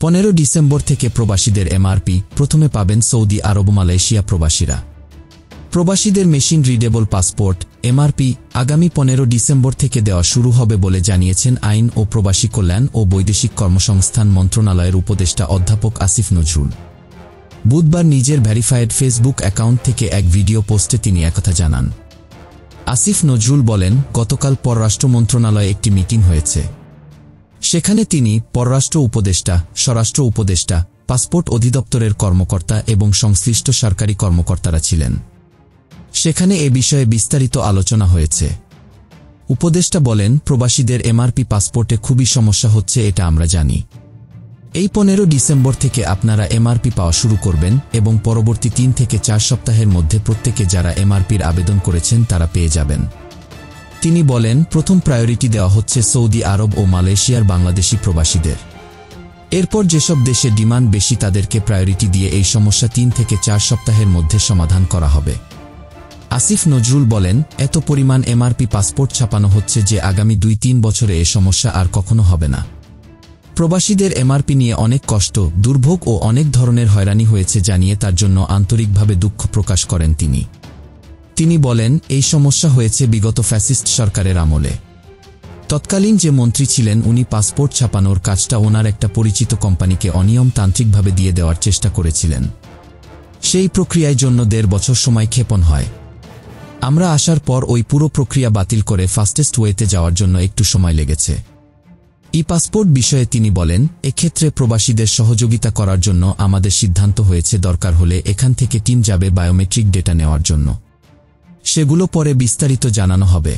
15 December থেকে প্রবাসীদের MRP প্রথমে পাবেন সৌদি আরব মালয়েশিয়া প্রবাসীরা। প্রবাসীদের মেশিন রিডেবল পাসপোর্ট এমআরপি আগামী 15 ডিসেম্বর থেকে দেওয়া শুরু হবে বলে জানিয়েছেন আইন ও প্রবাসী কল্যাণ ও বৈদেশিক কর্মসংস্থান মন্ত্রণালয়ের উপদেষ্টা অধ্যাপক আসিফ নজরুল। বুধবার নিজের ভেরিফায়েড ফেসবুক অ্যাকাউন্ট থেকে এক ভিডিও পোস্টে তিনি একথা জানান। আসিফ নজরুল বলেন, গতকাল পররাষ্ট্র মন্ত্রণালয়ে একটি মিটিং হয়েছে। সেখানে তিনি পররাষ্ট্র উপদেষ্টা, স্বরাষ্ট্র উপদেষ্টা, পাসপোর্ট অধিদপ্তরের কর্মকর্তা এবং সংশ্লিষ্ট সরকারি কর্মকর্তারা ছিলেন। সেখানে এ বিষয়ে বিস্তারিত আলোচনা হয়েছে। উপদেষ্টা বলেন, প্রবাসীদের এমআরপি পাসপোর্টে খুবই সমস্যা হচ্ছে, এটা আমরা জানি। এই 15 ডিসেম্বর থেকে আপনারা এমআরপি পাওয়া শুরু করবেন এবং পরবর্তী 3 থেকে 4 সপ্তাহের মধ্যে প্রত্যেকে যারা এমআরপির আবেদন করেছেন তারা পেয়ে যাবেন। তিনি বলেন, প্রথম প্রায়োরিটি দেওয়া হচ্ছে সৌদি আরব ও মালয়েশিয়ার বাংলাদেশি প্রবাসীদের। এরপর যেসব দেশে ডিমান্ড বেশি তাদেরকে প্রায়োরিটি দিয়ে এই সমস্যা 3 থেকে 4 সপ্তাহের মধ্যে সমাধান করা হবে। আসিফ নজরুল বলেন, এত পরিমাণ এমআরপি পাসপোর্ট ছাপানো হচ্ছে যে আগামী 2-3 বছরে এ সমস্যা আর কখনো হবে না। প্রবাসীদের এমআরপি নিয়ে অনেক কষ্ট, দুর্ভোগ ও অনেক ধরনের হয়রানি হয়েছে জানিয়ে তার জন্য আন্তরিকভাবে দুঃখ প্রকাশ করেন তিনি বলেন, এই সমস্যা হয়েছে বিগত ফ্যাসিস্ট সরকারের আমলে। তৎকালীন যে মন্ত্রী ছিলেন উনি পাসপোর্ট ছাপানোর কাজটা ওনার একটা পরিচিত কোম্পানিকে অনিয়মতান্ত্রিকভাবে দিয়ে দেওয়ার চেষ্টা করেছিলেন। সেই প্রক্রিয়ার জন্য 1.5 বছর সময় ক্ষেপণ হয়। আমরা আসার পর ওই পুরো প্রক্রিয়া বাতিল করে ফাস্টেস্ট ওয়েতে যাওয়ার জন্য একটু সময় লেগেছে। ই পাসপোর্ট বিষয়ে তিনি বলেন, এক্ষেত্রে প্রবাসীদের সহযোগিতা করার জন্য আমাদের সিদ্ধান্ত হয়েছে দরকার হলে এখান থেকে টিম যাবে বায়োমেট্রিক ডেটা নেওয়ার জন্য। সেগুলো পরে বিস্তারিত জানানো হবে।